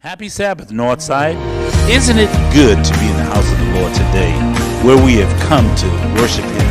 Happy Sabbath, Northside. Isn't it good to be in the house of the Lord today, where we have come to worship Him?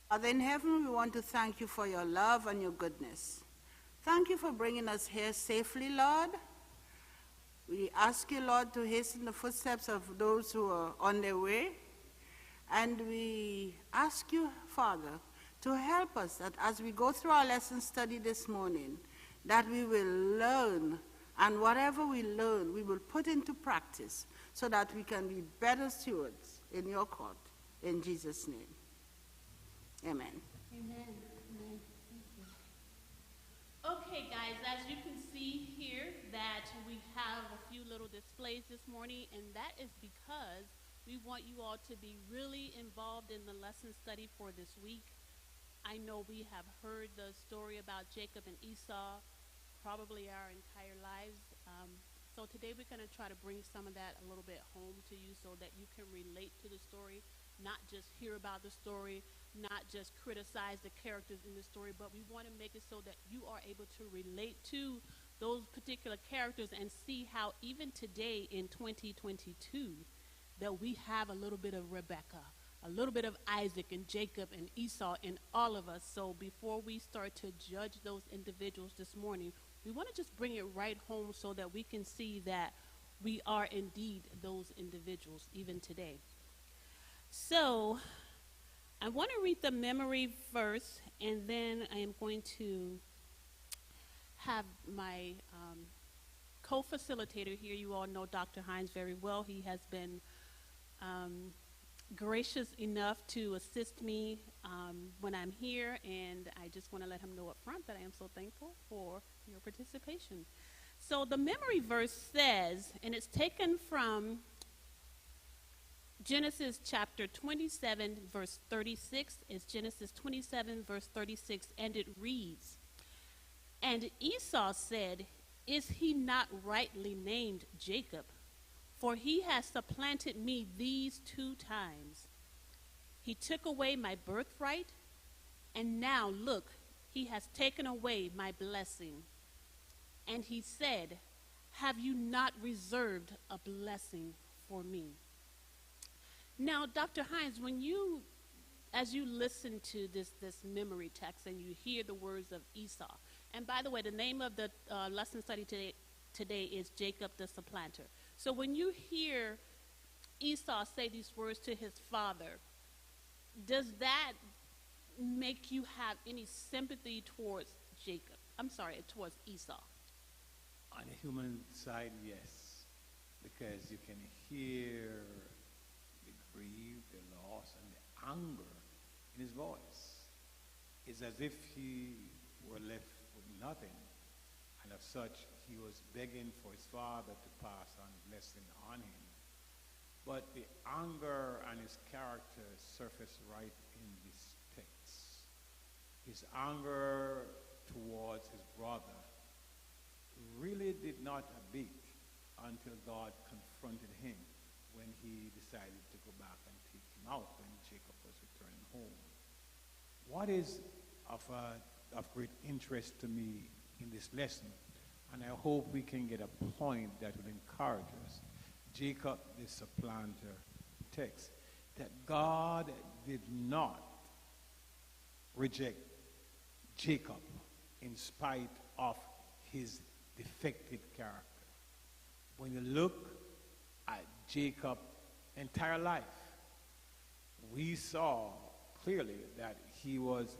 Father in heaven, we want to thank you for your love and your goodness. Thank you for bringing us here safely, Lord. We ask you, Lord, to hasten the footsteps of those who are on their way. And we ask you, Father, to help us that as we go through our lesson study this morning, that we will learn, and whatever we learn, we will put into practice so that we can be better stewards in your court. In Jesus' name. Amen. Amen. Amen. Thank you. Okay, guys, as you can see here that we have a few little displays this morning, and that is because we want you all to be really involved in the lesson study for this week. I know we have heard the story about Jacob and Esau probably our entire lives. So today we're going to try to bring some of that a little bit home to you so that you can relate to the story, not just hear about the story, not just criticize the characters in the story, but we want to make it so that you are able to relate to those particular characters and see how even today in 2022 that we have a little bit of Rebecca, a little bit of Isaac and Jacob and Esau in all of us. So before we start to judge those individuals this morning, we want to just bring it right home so that we can see that we are indeed those individuals even today. So I want to read the memory verse, and then I am going to have my co-facilitator here. You all know Dr. Hines very well. He has been gracious enough to assist me when I'm here, and I just want to let him know up front that I am so thankful for your participation. So the memory verse says, and it's taken from Genesis chapter 27, verse 36. It's Genesis 27, verse 36, and it reads, "And Esau said, Is he not rightly named Jacob? For he has supplanted me these 2 times. He took away my birthright, and now look, he has taken away my blessing. And he said, Have you not reserved a blessing for me?" Now, Dr. Hines, as you listen to this memory text and you hear the words of Esau, and by the way, the name of the lesson study today is Jacob the Supplanter. So when you hear Esau say these words to his father, does that make you have any sympathy towards towards Esau? On the human side, yes, because you can hear the grief, the loss, and the anger in his voice. It's as if he were left with nothing, and as such, he was begging for his father to pass on blessing on him. But the anger and his character surface right in this text. His anger towards his brother really did not abate until God confronted him when he decided to go back and take him out when Jacob was returning home. What is of great interest to me in this lesson, and I hope we can get a point that will encourage us, Jacob, the supplanter text, that God did not reject Jacob in spite of his defective character. When you look at Jacob's entire life, we saw clearly that he was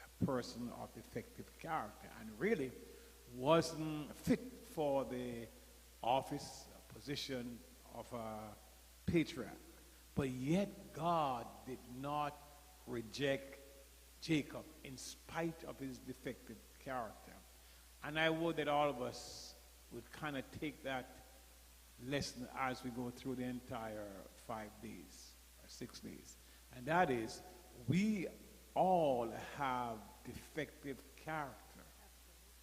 a person of defective character and really wasn't fit for the office, position of a patriarch. But yet God did not reject Jacob in spite of his defective character. And I would that all of us would kind of take that lesson as we go through the entire 5 days or 6 days. And that is, we all have defective character.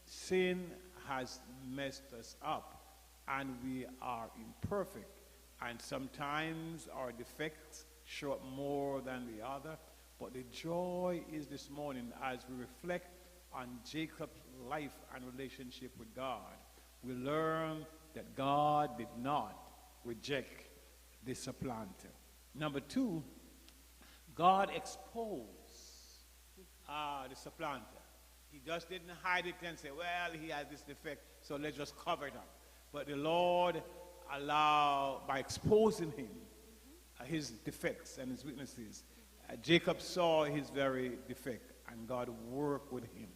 Sin has messed us up, and we are imperfect. And sometimes our defects show up more than the other. But the joy is this morning as we reflect on Jacob's life and relationship with God, we learn that God did not reject the supplanter. Number 2, God exposed the supplanter. He just didn't hide it and say, well, he has this defect, so let's just cover it up. But the Lord allowed, by exposing him, his defects and his weaknesses, Jacob saw his very defect, and God worked with him.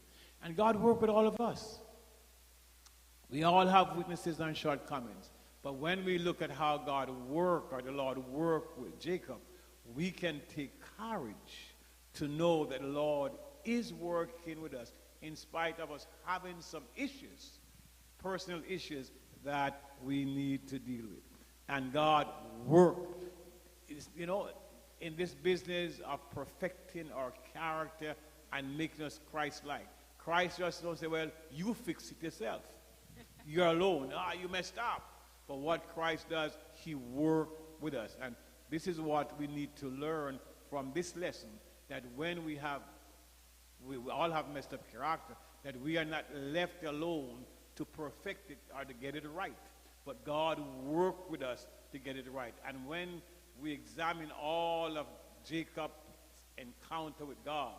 And God worked with all of us. We all have weaknesses and shortcomings. But when we look at how God worked, or the Lord worked with Jacob, we can take courage to know that the Lord is working with us in spite of us having some issues, personal issues that we need to deal with. And God worked. You know, in this business of perfecting our character and making us Christ-like, Christ just don't say, well, you fix it yourself. You're alone. You messed up. But what Christ does, he works with us. And this is what we need to learn from this lesson, that when we all have messed up character, that we are not left alone to perfect it or to get it right. But God worked with us to get it right. And when we examine all of Jacob's encounter with God,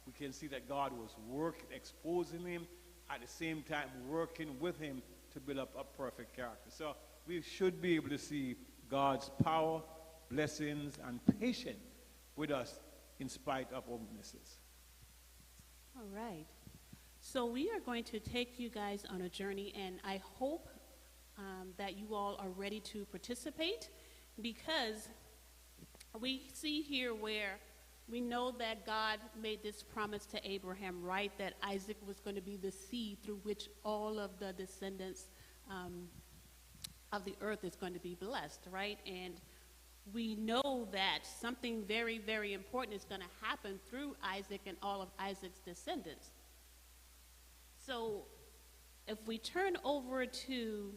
we can see that God was working, exposing him, at the same time working with him to build up a perfect character. So we should be able to see God's power, blessings, and patience with us in spite of our weaknesses. All right. So we are going to take you guys on a journey, and I hope that you all are ready to participate, because we see here where we know that God made this promise to Abraham, right, that Isaac was going to be the seed through which all of the descendants of the earth is going to be blessed, right? And we know that something very, very important is going to happen through Isaac and all of Isaac's descendants. So if we turn over to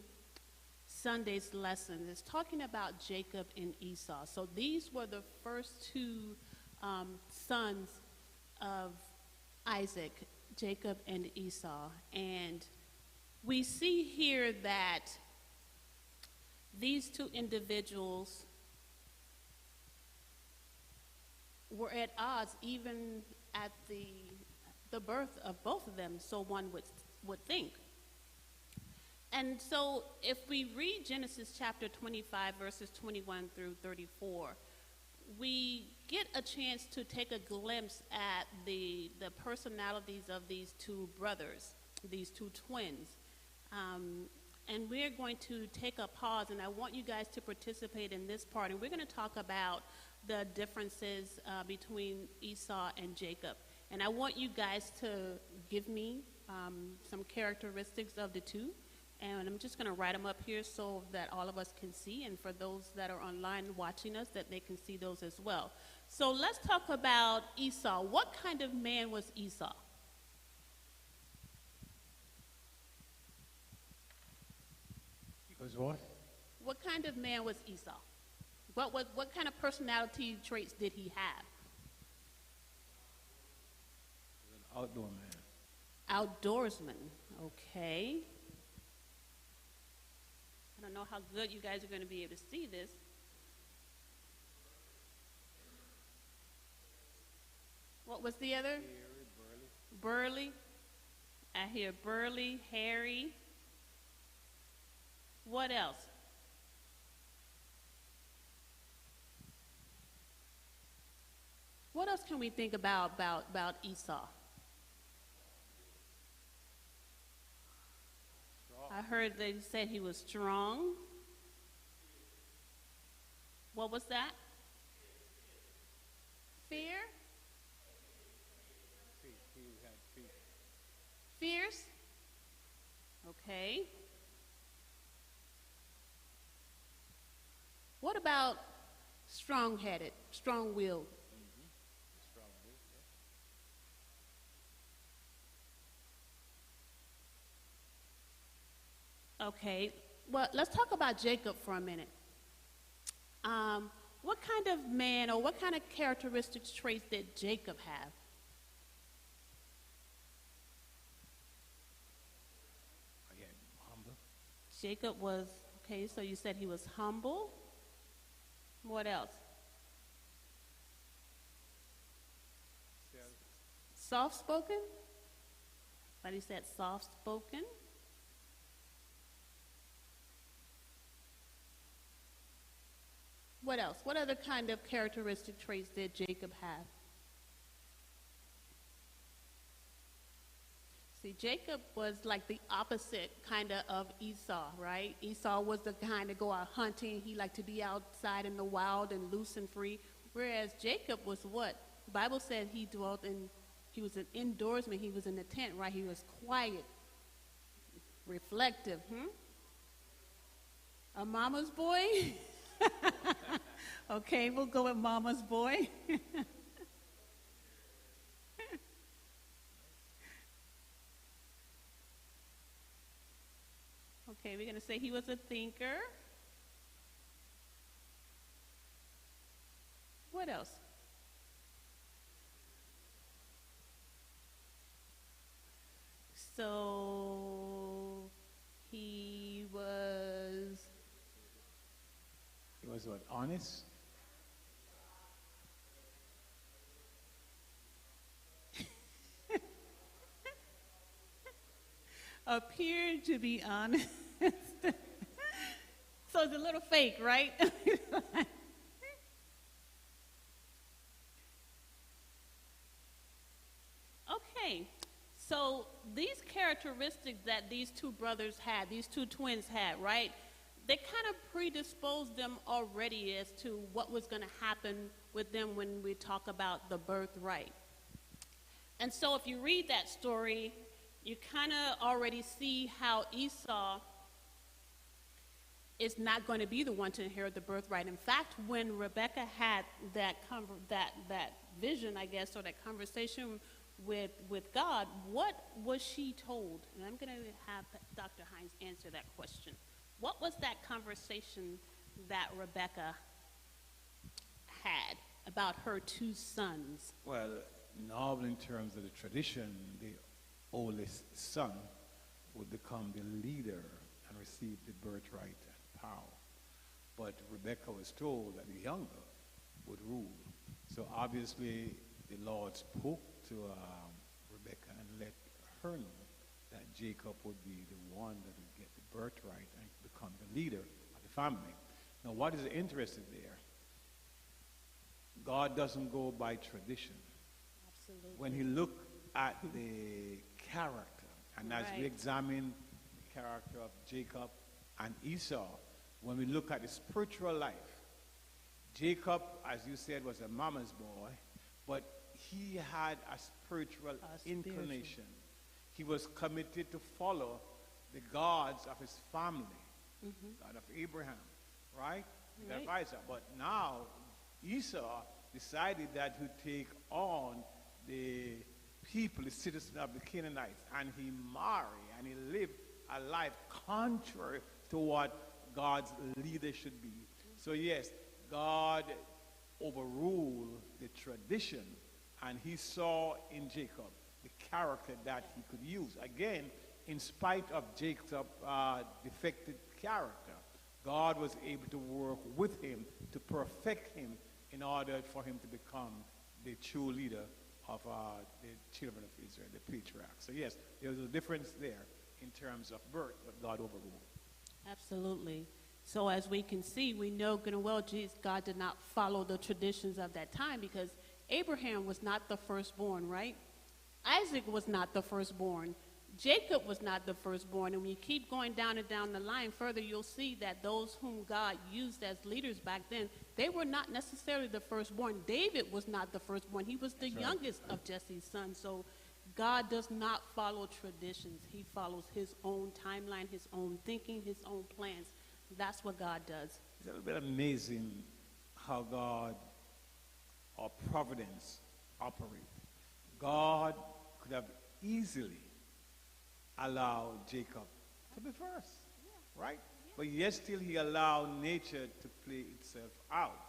Sunday's lesson, it's talking about Jacob and Esau. So these were the first two sons of Isaac, Jacob and Esau. And we see here that these two individuals were at odds even at the birth of both of them, so one would think. And so if we read Genesis chapter 25, verses 21 through 34, we get a chance to take a glimpse at the personalities of these two brothers, these two twins. And we're going to take a pause, and I want you guys to participate in this part. And we're going to talk about the differences between Esau and Jacob. And I want you guys to give me some characteristics of the two. And I'm just going to write them up here so that all of us can see. And for those that are online watching us, that they can see those as well. So let's talk about Esau. What kind of man was Esau? Was what? What kind of man was Esau? What kind of personality traits did he have? An outdoor man. Outdoorsman. Okay. I don't know how good you guys are going to be able to see this. What was the other? Burly. I hear burly, hairy. What else? What else can we think about Esau? I heard they said he was strong. What was that? Fear? Fierce? Okay. What about strong-headed, strong-willed? Okay, well, let's talk about Jacob for a minute. What kind of man or what kind of characteristics, traits did Jacob have? Again, humble. Jacob was, okay, so you said he was humble. What else? Soft-spoken? But he said soft-spoken. What else? What other kind of characteristic traits did Jacob have? See, Jacob was like the opposite kind of Esau, right? Esau was the kind to go out hunting. He liked to be outside in the wild and loose and free. Whereas Jacob was what? The Bible said he was an indoorsman. He was in the tent, right? He was quiet, reflective. A mama's boy? Okay, we'll go with mama's boy. Okay, we're going to say he was a thinker. What else? So he was what, honest? Appeared to be honest. So it's a little fake, right? Okay, so these characteristics that these two brothers had, these two twins had, right? They kind of predisposed them already as to what was going to happen with them when we talk about the birthright. And so if you read that story, you kind of already see how Esau is not going to be the one to inherit the birthright. In fact, when Rebekah had that vision, I guess, or that conversation with God, what was she told? And I'm going to have Dr. Hines answer that question. What was that conversation that Rebekah had about her two sons? Well, normally in terms of the tradition, the oldest son would become the leader and receive the birthright and power. But Rebekah was told that the younger would rule. So obviously the Lord spoke to Rebekah and let her know that Jacob would be the one that would get the birthright and become the leader of the family. Now what is interesting there God doesn't go by tradition. Absolutely. When he looked at the character, and as we Right. examine the character of Jacob and Esau, when we look at the spiritual life, Jacob, as you said, was a mama's boy, but he had a spiritual inclination. He was committed to follow the gods of his family, God of Abraham, right? God of Right. Isaac. But now Esau decided that he'd take on the people, the citizens of the Canaanites, and he married and he lived a life contrary to what God's leader should be. So yes, God overruled the tradition, and he saw in Jacob the character that he could use. Again, in spite of Jacob's defective character, God was able to work with him to perfect him in order for him to become the true leader of the children of Israel, the patriarch. So yes, there's a difference there in terms of birth, but God overruled. Absolutely. So as we can see, we know good and well God did not follow the traditions of that time, because Abraham was not the firstborn, right? Isaac was not the firstborn. Jacob was not the firstborn. And when you keep going down and down the line further, you'll see that those whom God used as leaders back then, they were not necessarily the firstborn. David was not the firstborn. He was the youngest of Jesse's sons. So God does not follow traditions. He follows his own timeline, his own thinking, his own plans. That's what God does. It's a little bit amazing how God or providence operate. God could have easily allowed Jacob to be first, right? But yet still he allowed nature to play itself out,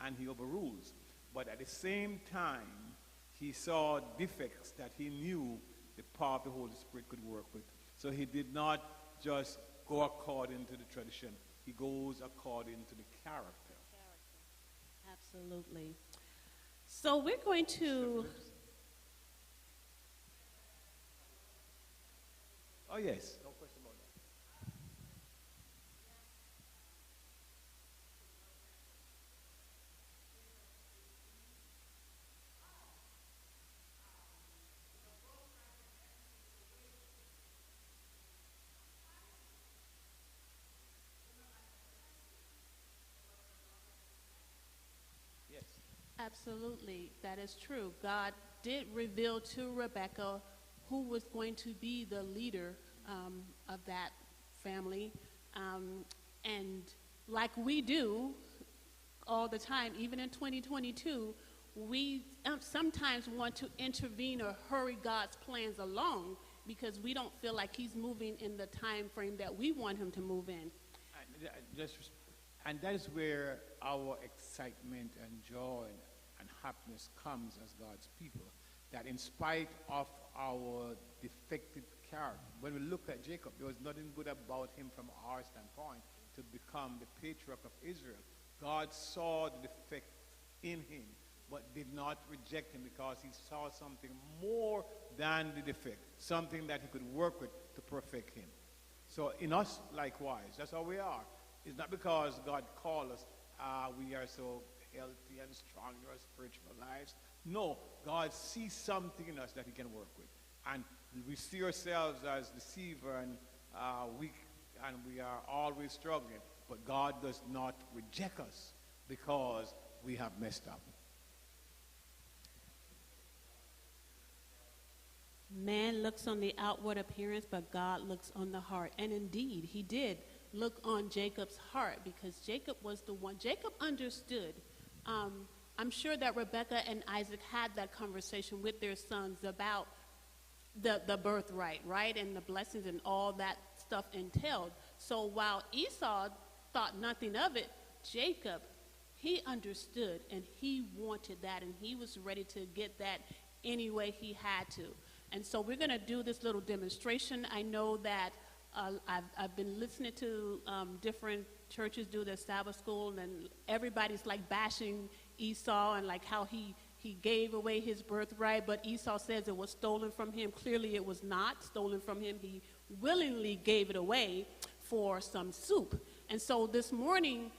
and he overrules. But at the same time, he saw defects that he knew the power of the Holy Spirit could work with. So he did not just go according to the tradition. He goes according to the character. Absolutely. So we're going to... Oh, yes. No question about that. Yes. Absolutely, that is true. God did reveal to Rebekah who was going to be the leader of that family. And like we do all the time, even in 2022, we sometimes want to intervene or hurry God's plans along because we don't feel like he's moving in the time frame that we want him to move in. And that is where our excitement and joy and happiness comes as God's people. That in spite of our defective character, when we look at Jacob, there was nothing good about him from our standpoint to become the patriarch of Israel. God saw the defect in him, but did not reject him because he saw something more than the defect, something that he could work with to perfect him. So in us, likewise, that's how we are. It's not because God called us, we are so healthy and strong in our spiritual lives. No, God sees something in us that he can work with. And we see ourselves as deceiver and weak, and we are always struggling. But God does not reject us because we have messed up. Man looks on the outward appearance, but God looks on the heart. And indeed, he did look on Jacob's heart, because Jacob was the one. Jacob understood. I'm sure that Rebekah and Isaac had that conversation with their sons about the birthright, right? And the blessings and all that stuff entailed. So while Esau thought nothing of it, Jacob, he understood and he wanted that, and he was ready to get that any way he had to. And so we're going to do this little demonstration. I know that I've been listening to different churches do their Sabbath school, and everybody's like bashing Esau and like how he gave away his birthright, but Esau says it was stolen from him. Clearly it was not stolen from him. He willingly gave it away for some soup. And so this morning,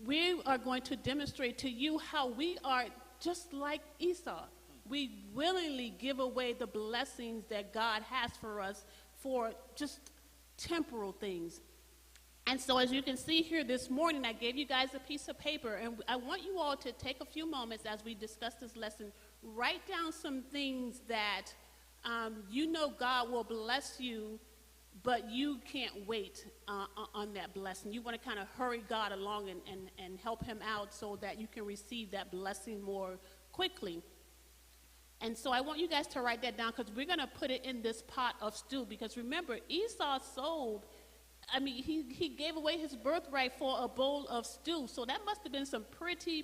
we are going to demonstrate to you how we are just like Esau. We willingly give away the blessings that God has for us for just temporal things. And so as you can see here this morning, I gave you guys a piece of paper, and I want you all to take a few moments as we discuss this lesson, write down some things that you know God will bless you, but you can't wait on that blessing. You want to kind of hurry God along and help him out so that you can receive that blessing more quickly. And so I want you guys to write that down, because we're going to put it in this pot of stew. Because remember, Esau sold, he gave away his birthright for a bowl of stew. So that must have been some pretty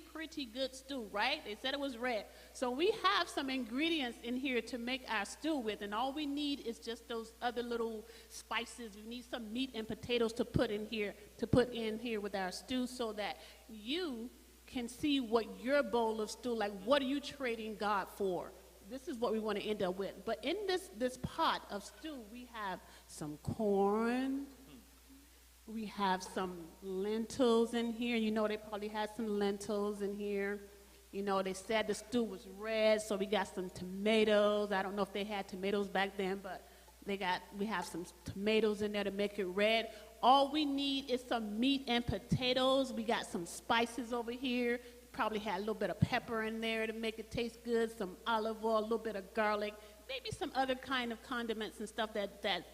good stew, right? They said it was red. So we have some ingredients in here to make our stew with, and all we need is just those other little spices. We need some meat and potatoes to put in here with our stew, so that you can see what your bowl of stew, like what are you trading God for? This is what we want to end up with. But in this pot of stew, we have some corn. We have some lentils in here. You know, they probably had some lentils in here. You know, they said the stew was red, so we got some tomatoes. I don't know if they had tomatoes back then, but we have some tomatoes in there to make it red. All we need is some meat and potatoes. We got some spices over here. Probably had a little bit of pepper in there to make it taste good, some olive oil, a little bit of garlic, maybe some other kind of condiments and stuff that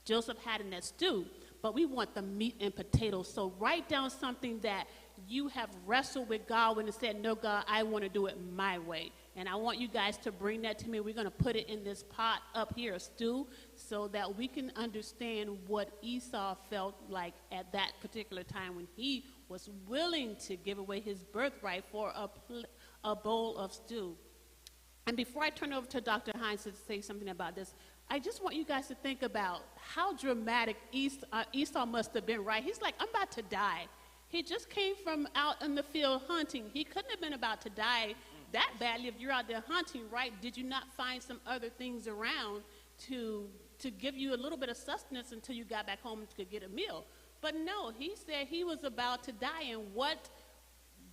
Joseph had in that stew. But we want the meat and potatoes. So write down something that you have wrestled with God when it said, no, God, I want to do it my way. And I want you guys to bring that to me. We're going to put it in this pot up here, a stew, so that we can understand what Esau felt like at that particular time when he was willing to give away his birthright for a bowl of stew. And before I turn over to Dr. Hines to say something about this, I just want you guys to think about how dramatic Esau must have been, right? He's like, I'm about to die. He just came from out in the field hunting. He couldn't have been about to die that badly if you're out there hunting, right? Did you not find some other things around to give you a little bit of sustenance until you got back home and could get a meal? But no, he said he was about to die, and what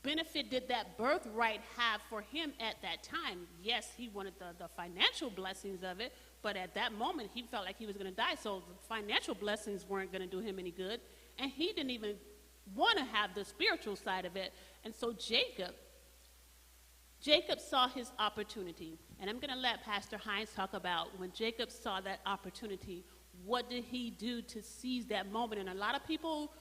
benefit did that birthright have for him at that time? Yes, he wanted the financial blessings of it, but at that moment, he felt like he was going to die, so the financial blessings weren't going to do him any good, and he didn't even want to have the spiritual side of it. And so Jacob saw his opportunity, and I'm going to let Pastor Hines talk about when Jacob saw that opportunity, what did he do to seize that moment? And a lot of people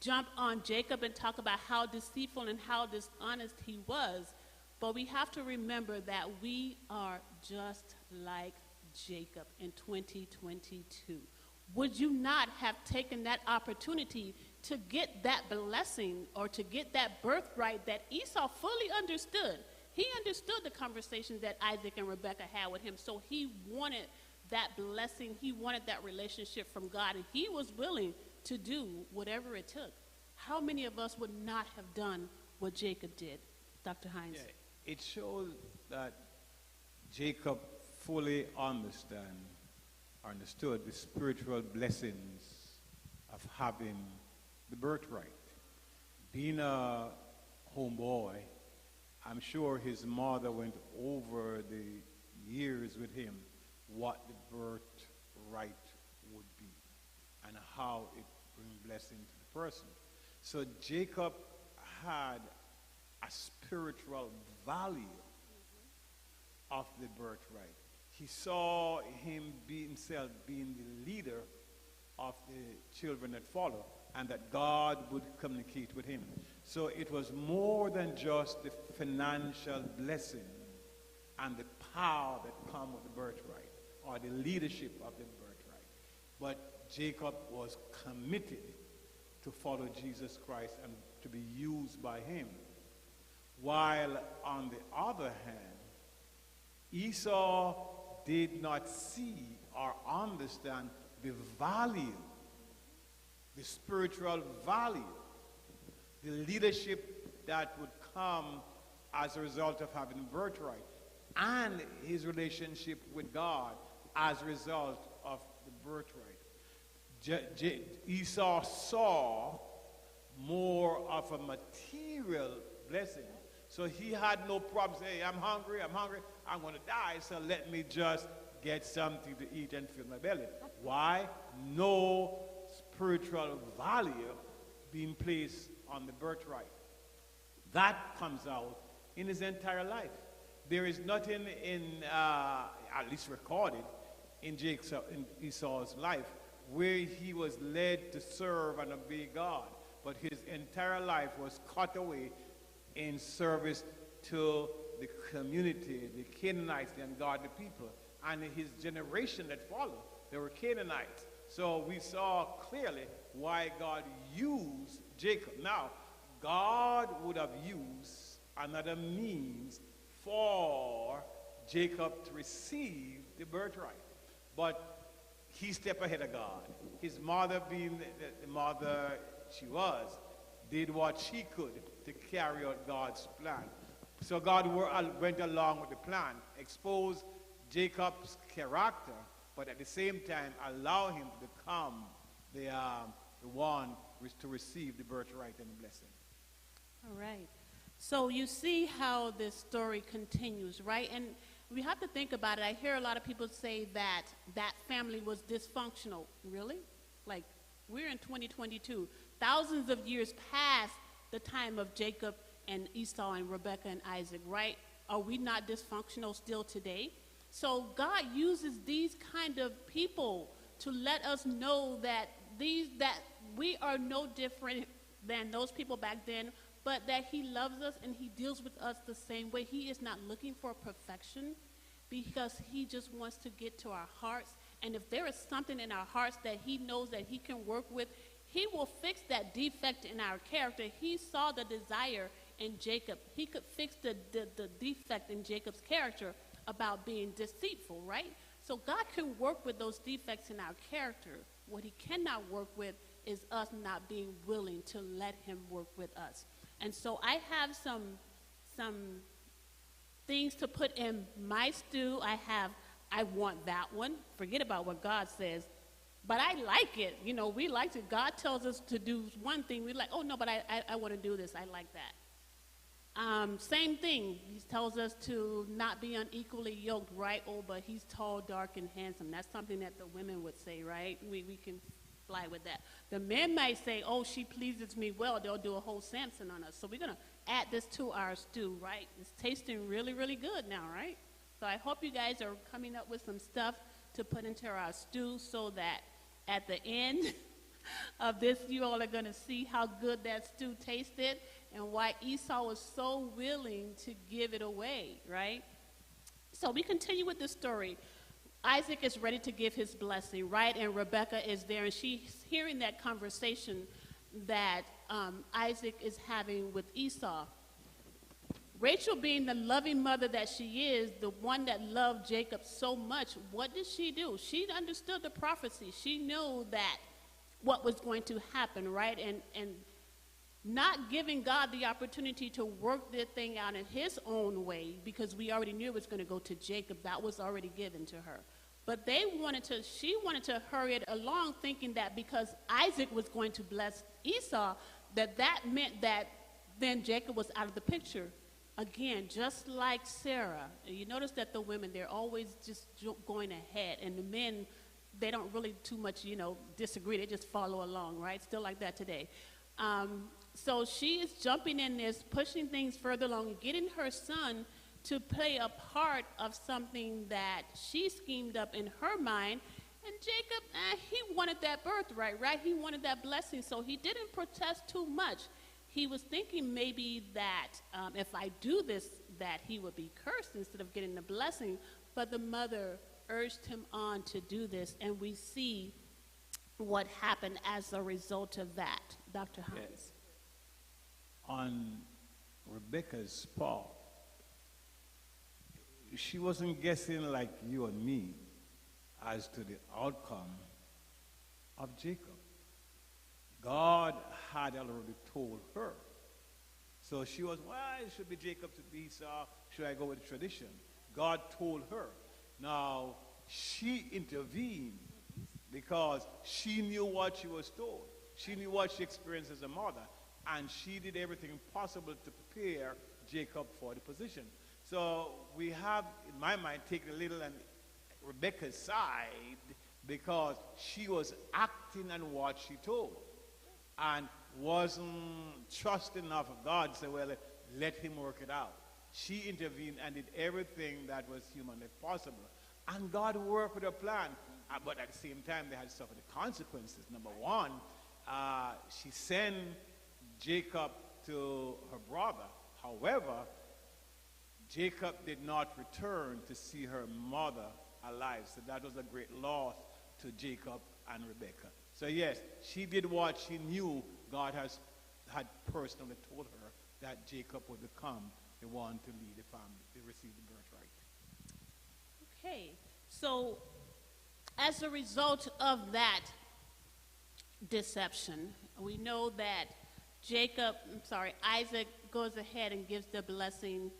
jump on Jacob and talk about how deceitful and how dishonest he was, but we have to remember that we are just like Jacob in 2022. Would you not have taken that opportunity to get that blessing or to get that birthright that Esau fully understood? He understood the conversations that Isaac and Rebekah had with him, so he wanted that blessing. He wanted that relationship from God, and he was willing to do whatever it took. How many of us would not have done what Jacob did? Dr. Hines. Yeah, it shows that Jacob fully understood the spiritual blessings of having the birthright. Being a homeboy, I'm sure his mother went over the years with him what the birthright would be and how it brings blessing to the person. So Jacob had a spiritual value of the birthright. He saw himself being the leader of the children that follow, and that God would communicate with him. So it was more than just the financial blessing and the power that come with the birthright, or the leadership of the birthright. But Jacob was committed to follow Jesus Christ and to be used by him. While on the other hand, Esau did not see or understand the value, the spiritual value, the leadership that would come as a result of having birthright, and his relationship with God as a result of the birthright. Esau saw more of a material blessing. So he had no problem saying, hey, I'm hungry, I'm going to die, so let me just get something to eat and fill my belly. Why? No spiritual value being placed on the birthright. That comes out in his entire life. There is nothing at least recorded, in Esau's life where he was led to serve and obey God. But his entire life was cut away in service to the community, the Canaanites, the ungodly people. And his generation that followed, they were Canaanites. So we saw clearly why God used Jacob. Now, God would have used another means for Jacob to receive the birthright. But he stepped ahead of God. His mother, being the mother she was, did what she could to carry out God's plan. So God went along with the plan, exposed Jacob's character, but at the same time allow him to become the one to receive the birthright and the blessing. All right. So you see how this story continues, right? And we have to think about it. I hear a lot of people say that that family was dysfunctional. Really? Like, we're in 2022. Thousands of years past the time of Jacob and Esau and Rebekah and Isaac, right? Are we not dysfunctional still today? So God uses these kind of people to let us know that we are no different than those people back then, but that he loves us and he deals with us the same way. He is not looking for perfection because he just wants to get to our hearts. And if there is something in our hearts that he knows that he can work with, he will fix that defect in our character. He saw the desire in Jacob. He could fix the defect in Jacob's character about being deceitful, right? So God can work with those defects in our character. What he cannot work with is us not being willing to let him work with us. And so I have some things to put in my stew. I want that one. Forget about what God says. But I like it. You know, we like it. God tells us to do one thing. We're like, oh, no, but I want to do this. I like that. Same thing. He tells us to not be unequally yoked, right? Oh, but he's tall, dark, and handsome. That's something that the women would say, right? We can fly with that. The men might say, oh, she pleases me well. They'll do a whole Samson on us. So we're going to add this to our stew, right? It's tasting really, really good now, right? So I hope you guys are coming up with some stuff to put into our stew so that at the end of this, you all are going to see how good that stew tasted and why Esau was so willing to give it away, right? So we continue with the story. Isaac is ready to give his blessing, right? And Rebekah is there, and she's hearing that conversation that Isaac is having with Esau. Rachel, being the loving mother that she is, the one that loved Jacob so much, what did she do? She understood the prophecy. She knew that what was going to happen, right? And not giving God the opportunity to work the thing out in his own way, because we already knew it was going to go to Jacob. That was already given to her. But she wanted to hurry it along, thinking that because Isaac was going to bless Esau, that meant that then Jacob was out of the picture. Again, just like Sarah. You notice that the women, they're always just going ahead, and the men, they don't really too much, disagree. They just follow along, right? Still like that today. So she is jumping in this, pushing things further along, getting her son to play a part of something that she schemed up in her mind. And Jacob, he wanted that birthright, right? He wanted that blessing, so he didn't protest too much. He was thinking maybe that if I do this, that he would be cursed instead of getting the blessing. But the mother urged him on to do this, and we see what happened as a result of that. Dr. Hans. Yes. On Rebecca's part, she wasn't guessing like you and me as to the outcome of Jacob. God had already told her. So she was, it should be Jacob to be Esau. Should I go with the tradition? God told her. Now, she intervened because she knew what she was told. She knew what she experienced as a mother. and she did everything possible to prepare Jacob for the position. So we have, in my mind, taken a little on Rebecca's side because she was acting on what she told and wasn't trusting enough of God to say, well, let him work it out. She intervened and did everything that was humanly possible. And God worked with her plan. But at the same time, they had to suffer the consequences. Number one, she sent Jacob to her brother. However, Jacob did not return to see her mother alive. So that was a great loss to Jacob and Rebekah. So yes, she did what she knew God had personally told her, that Jacob would become the one to lead the family, to receive the birthright. Okay, so as a result of that deception, we know that Isaac goes ahead and gives the blessing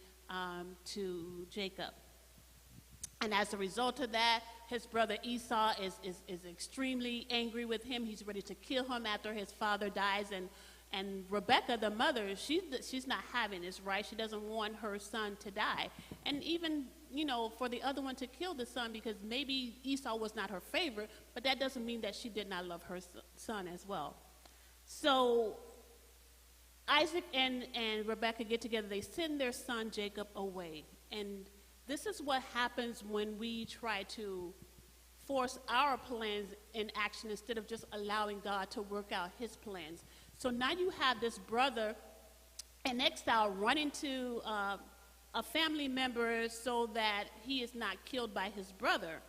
to Jacob. And as a result of that, his brother Esau is extremely angry with him. He's ready to kill him after his father dies. And Rebekah, the mother, she's not having this, right? She doesn't want her son to die. And even, for the other one to kill the son, because maybe Esau was not her favorite, but that doesn't mean that she did not love her son as well. So Isaac and Rebekah get together. They send their son Jacob away. And this is what happens when we try to force our plans in action instead of just allowing God to work out his plans. So now you have this brother in exile running to a family member so that he is not killed by his brother.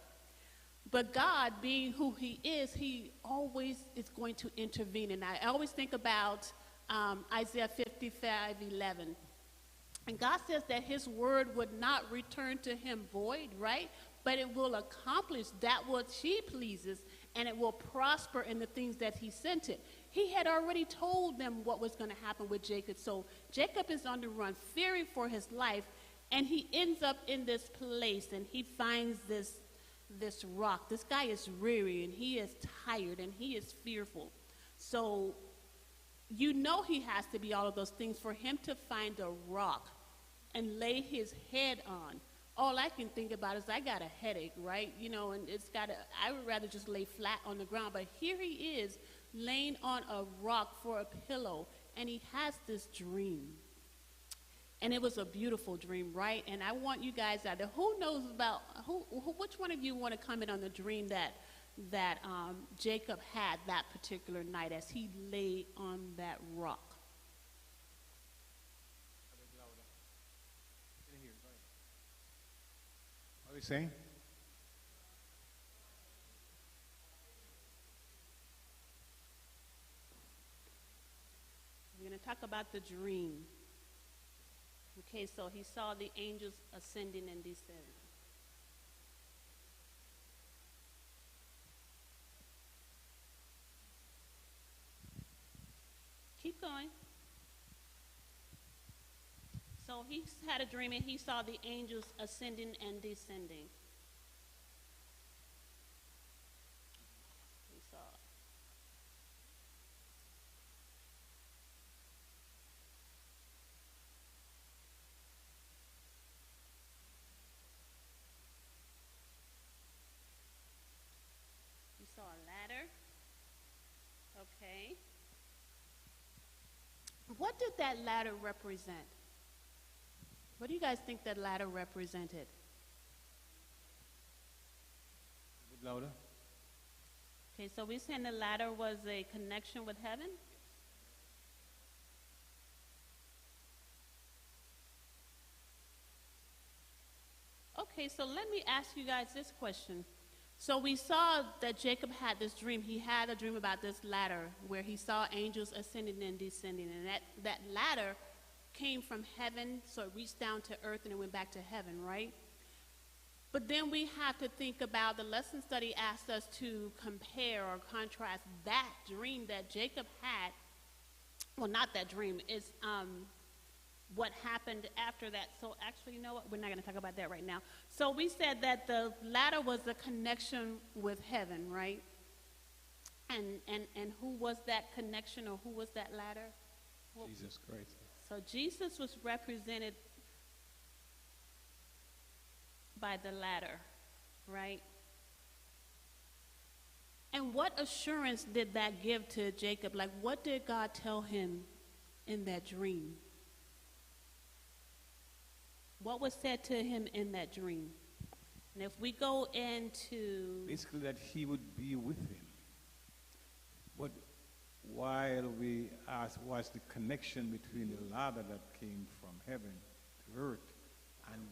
But God, being who he is, he always is going to intervene. And I always think about Isaiah 55:11. And God says that his word would not return to him void, right? But it will accomplish that what he pleases, and it will prosper in the things that he sent it. He had already told them what was going to happen with Jacob. So Jacob is on the run, fearing for his life, and he ends up in this place, and he finds this rock. This guy is weary, and he is tired, and he is fearful. So he has to be all of those things for him to find a rock and lay his head on. All I can think about is I got a headache, right? And I would rather just lay flat on the ground. But here he is laying on a rock for a pillow, and he has this dream. And it was a beautiful dream, right? And I want you guys out there, which one of you want to comment on the dream that Jacob had that particular night as he lay on that rock? What are you saying? We're going to talk about the dream. Okay, so he saw the angels ascending and descending. Keep going. So he had a dream and he saw the angels ascending and descending. He saw. He saw a ladder. Okay. What did that ladder represent? What do you guys think that ladder represented? A bit louder. Okay, so we're saying the ladder was a connection with heaven? Okay, so let me ask you guys this question. So we saw that Jacob had this dream. He had a dream about this ladder where he saw angels ascending and descending. And that ladder came from heaven, so it reached down to earth and it went back to heaven, right? But then we have to think about the lesson study asked us to compare or contrast that dream that Jacob had. Well, not that dream. It's what happened after that. So actually, you know what? We're not going to talk about that right now. So we said that the ladder was a connection with heaven, right? And who was that connection, or who was that ladder? Jesus Christ. So Jesus was represented by the ladder, right? And what assurance did that give to Jacob? Like, what did God tell him in that dream? What was said to him in that dream? And if we go into... Basically that he would be with him. But while we ask what's the connection between the ladder that came from heaven to earth and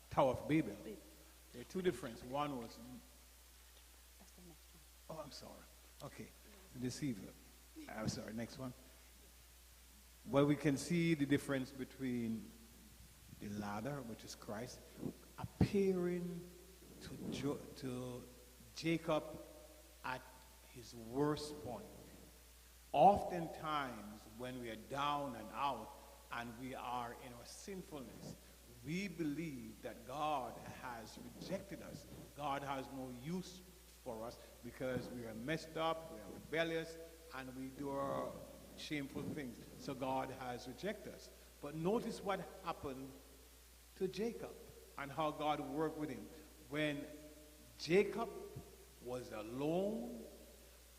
Tower of Babel, there are two differences. One was... That's the next one. Oh, I'm sorry. Okay. The deceiver. I'm sorry. Next one. Well, we can see the difference between the ladder, which is Christ, appearing to Jacob at his worst point. Oftentimes, when we are down and out and we are in our sinfulness, we believe that God has rejected us. God has no use for us because we are messed up, we are rebellious, and we do our shameful things. So God has rejected us. But notice what happened to Jacob and how God worked with him. When Jacob was alone,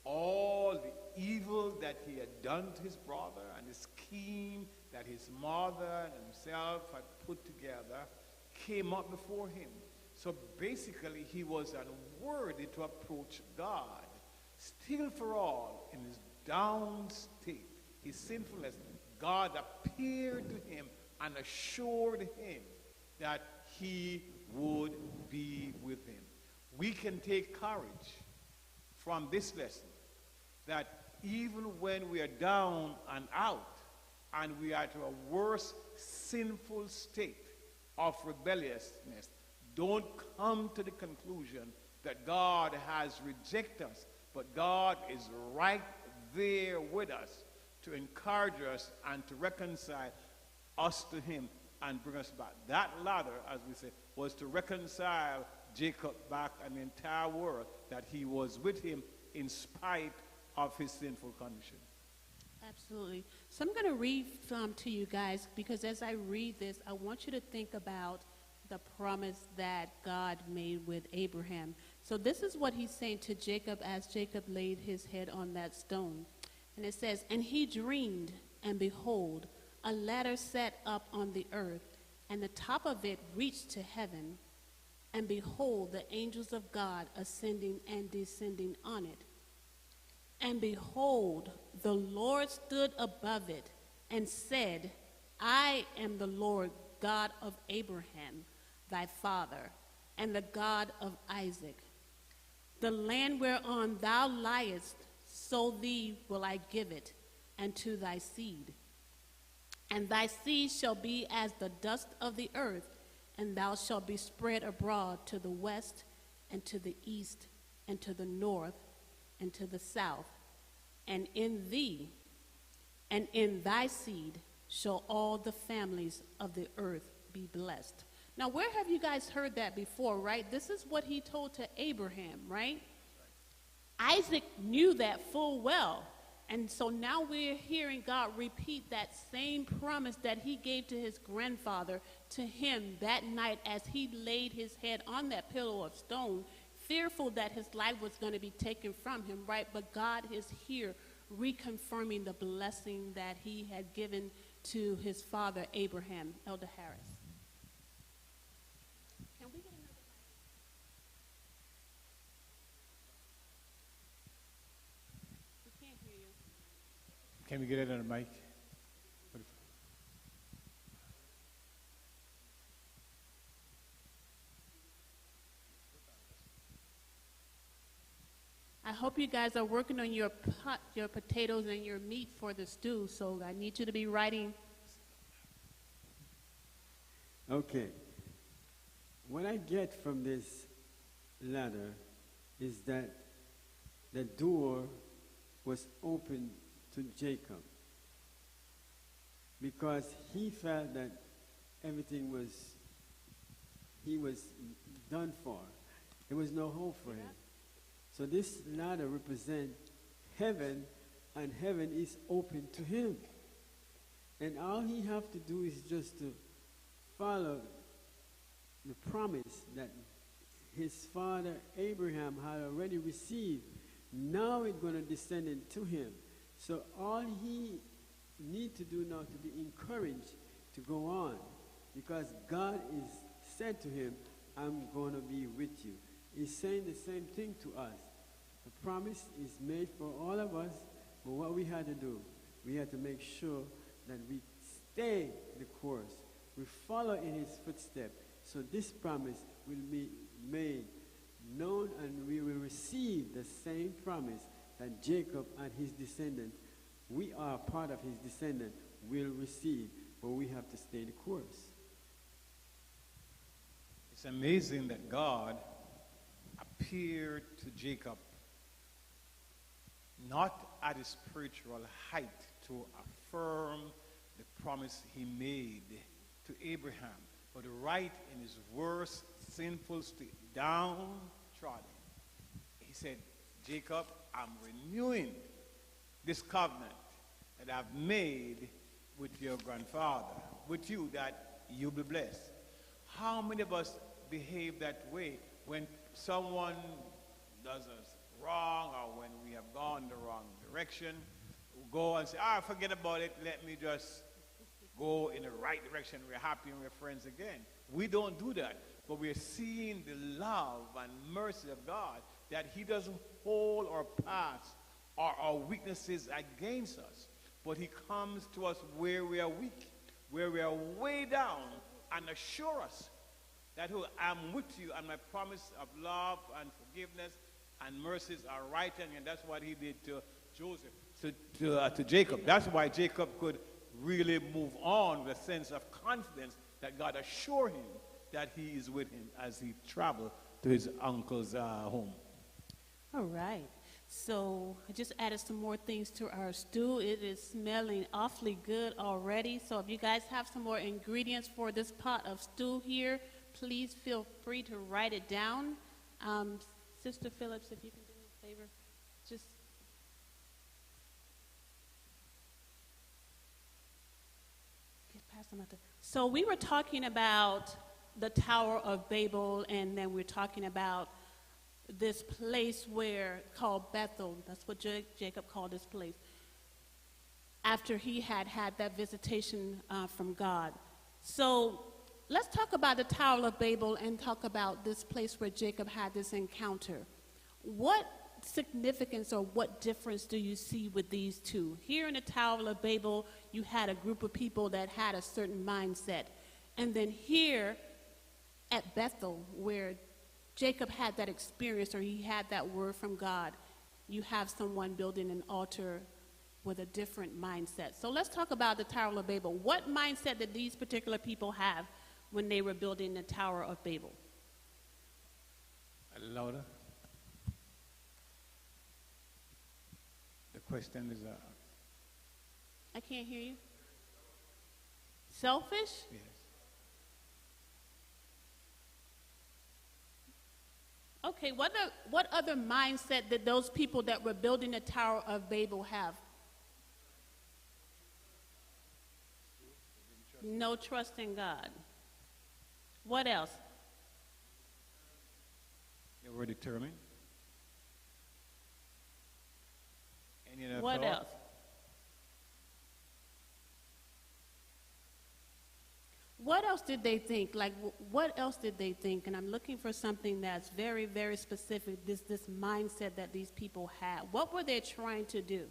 all the evil that he had done to his brother and the scheme that his mother and himself had put together came up before him. So basically he was unworthy to approach God. Still for all, in his down state, his sinfulness, God appeared to him and assured him that he would be with him. We can take courage from this lesson that even when we are down and out and we are to a worse sinful state of rebelliousness, don't come to the conclusion that God has rejected us, but God is right there with us to encourage us and to reconcile us to him and bring us back. That ladder, as we say, was to reconcile Jacob back and the entire world, that he was with him in spite of his sinful condition. Absolutely. So I'm going to read to you guys, because as I read this, I want you to think about the promise that God made with Abraham. So this is what he's saying to Jacob as Jacob laid his head on that stone. And it says, "And he dreamed, and behold, a ladder set up on the earth, and the top of it reached to heaven. And behold, the angels of God ascending and descending on it. And behold, the Lord stood above it and said, I am the Lord God of Abraham, thy father, and the God of Isaac. The land whereon thou liest, so thee will I give it, and to thy seed. And thy seed shall be as the dust of the earth, and thou shalt be spread abroad to the west, and to the east, and to the north, and to the south. And in thee, and in thy seed, shall all the families of the earth be blessed." Now, where have you guys heard that before, right? This is what he told to Abraham, right? Isaac knew that full well. And so now we're hearing God repeat that same promise that he gave to his grandfather to him that night as he laid his head on that pillow of stone, fearful that his life was going to be taken from him, right? But God is here reconfirming the blessing that he had given to his father Abraham. Elder Harris. Can we get another mic? We can't hear you. Can we get it on the mic? I hope you guys are working on your potatoes and your meat for the stew, so I need you to be writing. Okay. What I get from this letter is that the door was open to Jacob because he felt that everything he was done for. There was no hope for him. So this ladder represents heaven, and heaven is open to him. And all he have to do is just to follow the promise that his father Abraham had already received. Now it's going to descend into him. So all he need to do now to be encouraged to go on, because God is said to him, I'm going to be with you. He's saying the same thing to us. The promise is made for all of us, but what we had to do, we had to make sure that we stay the course. We follow in his footsteps. So this promise will be made known, and we will receive the same promise that Jacob and his descendants, we are part of his descendant, will receive, but we have to stay the course. It's amazing that God appeared to Jacob not at his spiritual height to affirm the promise he made to Abraham, but right in his worst sinful state, downtrodden. He said, Jacob, I'm renewing this covenant that I've made with your grandfather, with you, that you'll be blessed. How many of us behave that way when someone does us wrong, or when we have gone the wrong direction? We'll go and say, forget about it, let me just go in the right direction. We're happy and we're friends again. We don't do that, but we're seeing the love and mercy of God, that he doesn't hold our past or our weaknesses against us, but he comes to us where we are weak, where we are way down, and assure us that I'm with you, and my promise of love and forgiveness and mercies are right in you. And that's what he did to Joseph, to Jacob. That's why Jacob could really move on with a sense of confidence that God assured him that he is with him as he traveled to his uncle's home. All right. So I just added some more things to our stew. It is smelling awfully good already. So if you guys have some more ingredients for this pot of stew here, please feel free to write it down. Sister Phillips, if you can do me a favor, just pass them out there. So we were talking about the Tower of Babel, and then we're talking about this place called Bethel. That's what Jacob called this place, after he had that visitation from God. So let's talk about the Tower of Babel and talk about this place where Jacob had this encounter. What significance or what difference do you see with these two? Here in the Tower of Babel, you had a group of people that had a certain mindset. And then here at Bethel, where Jacob had that experience, or he had that word from God, you have someone building an altar with a different mindset. So let's talk about the Tower of Babel. What mindset did these particular people have when they were building the Tower of Babel? Louder. The question is... I can't hear you. Selfish? Yes. Okay, what other mindset did those people that were building the Tower of Babel have? No trust in God. What else? They were determined. Any other what thought? else? What else did they think? Like, what else did they think? And I'm looking for something that's very, very specific, this mindset that these people had. What were they trying to do?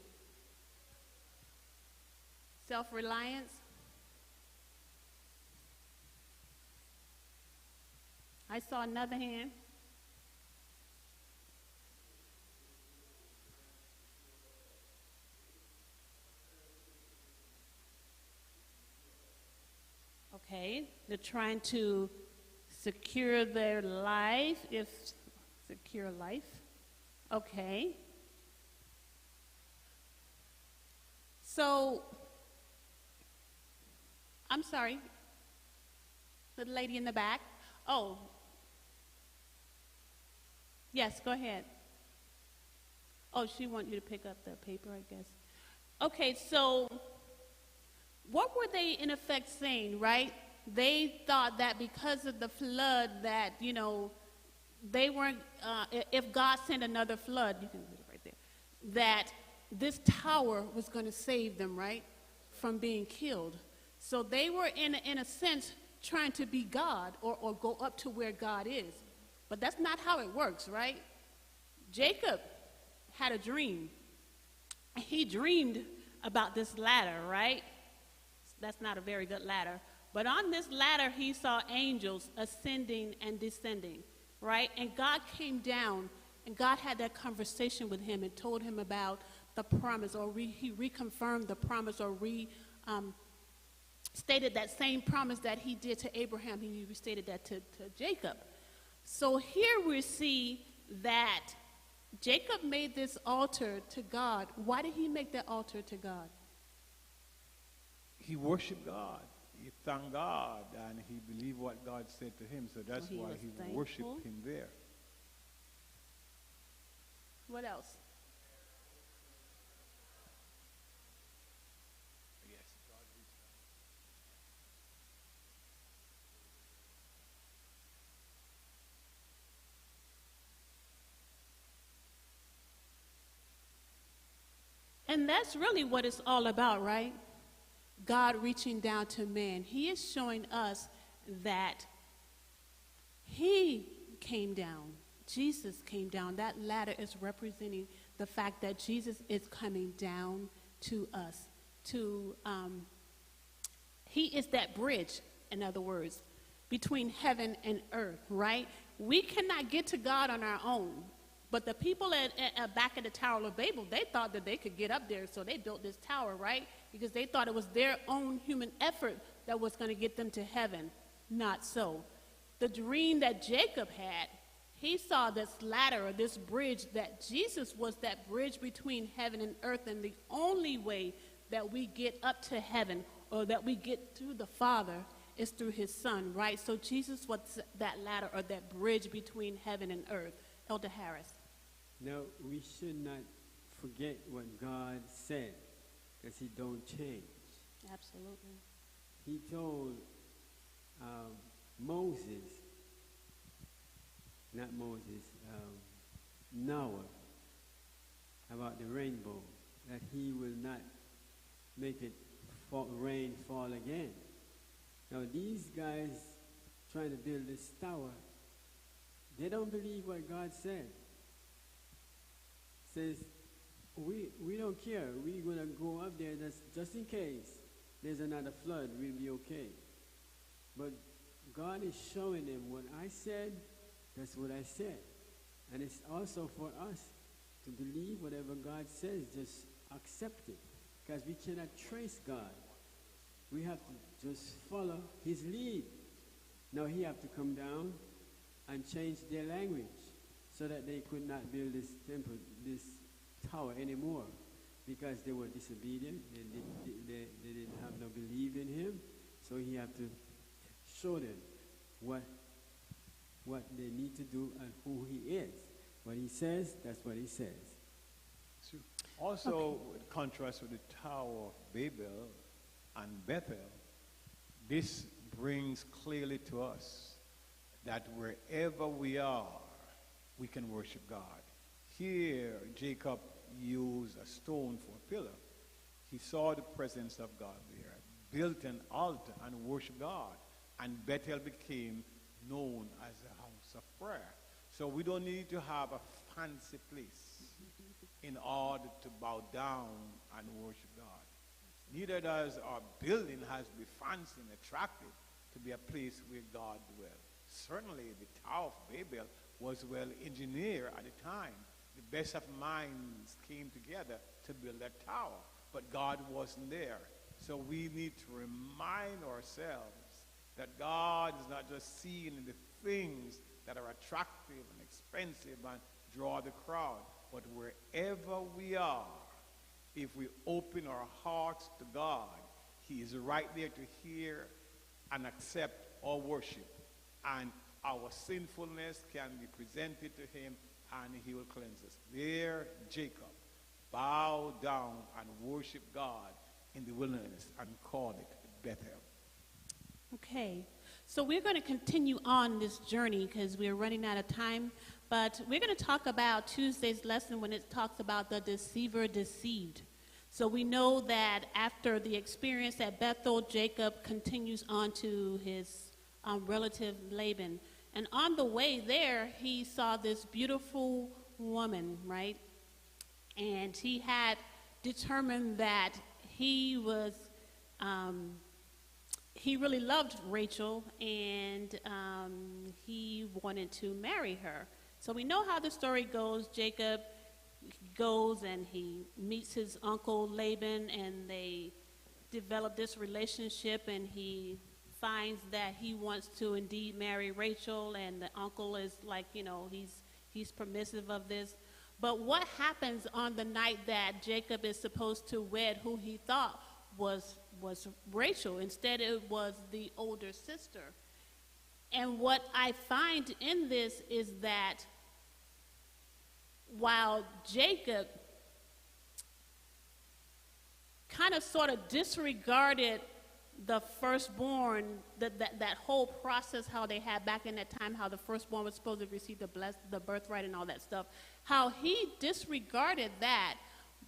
Self-reliance? I saw another hand. Okay, they're trying to secure their life, secure life. Okay. So, I'm sorry, the lady in the back. Oh, yes, go ahead. Oh, she wants you to pick up the paper, I guess. Okay, so what were they in effect saying, right? They thought that because of the flood that, they weren't, if God sent another flood, you can read it right there, that this tower was going to save them, right, from being killed. So they were, in a sense, trying to be God or go up to where God is. But that's not how it works, right? Jacob had a dream. He dreamed about this ladder, right? That's not a very good ladder. But on this ladder, he saw angels ascending and descending, right? And God came down, and God had that conversation with him and told him about the promise, or he reconfirmed the promise, or stated that same promise that he did to Abraham. He restated that to Jacob. So here we see that Jacob made this altar to God. Why did he make that altar to God? He worshiped God. He thanked God, and he believed what God said to him. So that's why he worshiped him there. What else? Yes, God reached out. And that's really what it's all about, right? God reaching down to man. He is showing us that he came down. Jesus came down. That ladder is representing the fact that Jesus is coming down to us. He is that bridge, in other words, between heaven and earth, right? We cannot get to God on our own. But the people back at the Tower of Babel, they thought that they could get up there, so they built this tower, right? Because they thought it was their own human effort that was going to get them to heaven. Not so. The dream that Jacob had, he saw this ladder or this bridge, that Jesus was that bridge between heaven and earth, and the only way that we get up to heaven or that we get to the Father is through his Son, right? So Jesus was that ladder or that bridge between heaven and earth. Elder Harris. Now, we should not forget what God said, because he don't change. Absolutely. He told Noah, about the rainbow, that he will not make it rain fall again. Now, these guys trying to build this tower, they don't believe what God said. Says, we don't care. We're going to go up there just in case there's another flood, we'll be okay. But God is showing them what I said, that's what I said. And it's also for us to believe whatever God says, just accept it. Because we cannot trace God. We have to just follow his lead. Now he have to come down and change their language so that they could not build this temple, this tower anymore, because they were disobedient. They didn't have no belief in him. So he had to show them what they need to do and who he is. What he says, that's what he says. Also, in contrast with the Tower of Babel and Bethel, this brings clearly to us that wherever we are, we can worship God. Here, Jacob used a stone for a pillar. He saw the presence of God there, built an altar and worshiped God. And Bethel became known as a house of prayer. So we don't need to have a fancy place in order to bow down and worship God. Neither does our building has to be fancy and attractive to be a place where God dwells. Certainly the Tower of Babel was well engineered at the time. The best of minds came together to build that tower, but God wasn't there. So we need to remind ourselves that God is not just seen in the things that are attractive and expensive and draw the crowd, but wherever we are, if we open our hearts to God, he is right there to hear and accept our worship. And our sinfulness can be presented to him and he will cleanse us. There, Jacob bowed down and worshiped God in the wilderness and called it Bethel. Okay, so we're going to continue on this journey because we're running out of time, but we're going to talk about Tuesday's lesson when it talks about the deceiver deceived. So we know that after the experience at Bethel, Jacob continues on to his relative Laban. And on the way there, he saw this beautiful woman, right? And he had determined that he really loved Rachel, and he wanted to marry her. So we know how the story goes. Jacob goes and he meets his uncle Laban, and they develop this relationship, and he finds that he wants to indeed marry Rachel, and the uncle is like, he's permissive of this. But what happens on the night that Jacob is supposed to wed who he thought was Rachel? Instead, it was the older sister. And what I find in this is that while Jacob kind of sort of disregarded the firstborn, that whole process, how they had back in that time, how the firstborn was supposed to receive the birthright and all that stuff, how he disregarded that,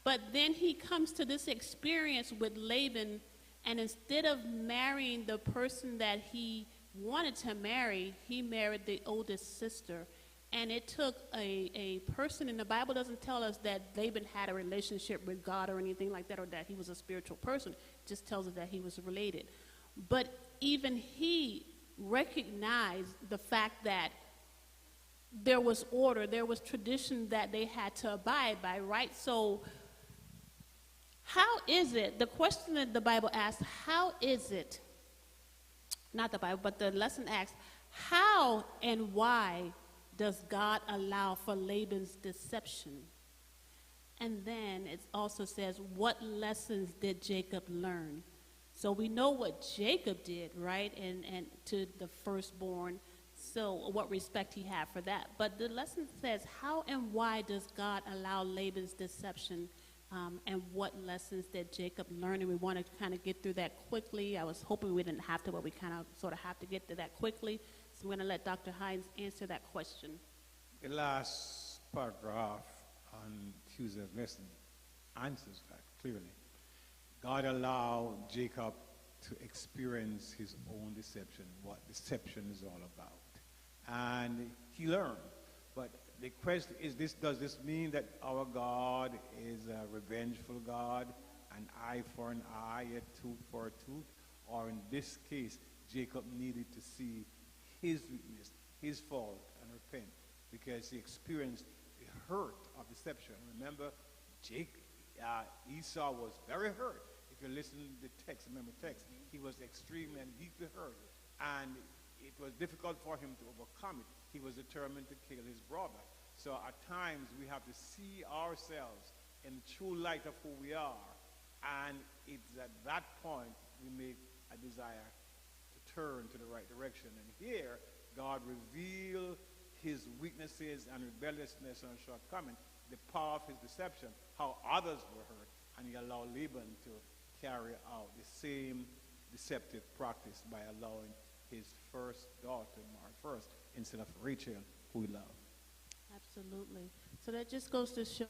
but then he comes to this experience with Laban, and instead of marrying the person that he wanted to marry, he married the oldest sister. And it took a person, and the Bible doesn't tell us that Laban had a relationship with God or anything like that, or that he was a spiritual person. It just tells us that he was related. But even he recognized the fact that there was order, there was tradition that they had to abide by, right? So how is it, the question that the Bible asks, how is it, not the Bible, but the lesson asks, how and why does God allow for Laban's deception? And then it also says, what lessons did Jacob learn? So we know what Jacob did, right? And to the firstborn, so what respect he had for that. But the lesson says, how and why does God allow Laban's deception? And what lessons did Jacob learn? And we want to kind of get through that quickly. I was hoping we didn't have to, but we kind of sort of have to get to that quickly. So I'm going to let Dr. Hines answer that question. The last paragraph on Tuesday's lesson answers that clearly. God allowed Jacob to experience his own deception, what deception is all about. And he learned. But the question is this: does this mean that our God is a revengeful God, an eye for an eye, a tooth for a tooth? Or in this case, Jacob needed to see his weakness, his fault, and repent, because he experienced the hurt of deception. Remember, Esau was very hurt. If you listen to the text, remember the text, he was extremely and deeply hurt. And it was difficult for him to overcome it. He was determined to kill his brother. So at times we have to see ourselves in the true light of who we are. And it's at that point we make a desire to turn to the right direction. And here, God revealed his weaknesses and rebelliousness and shortcoming, the power of his deception, how others were hurt, and he allowed Laban to carry out the same deceptive practice by allowing his first daughter marry first instead of Rachel, who he loved. Absolutely. So that just goes to show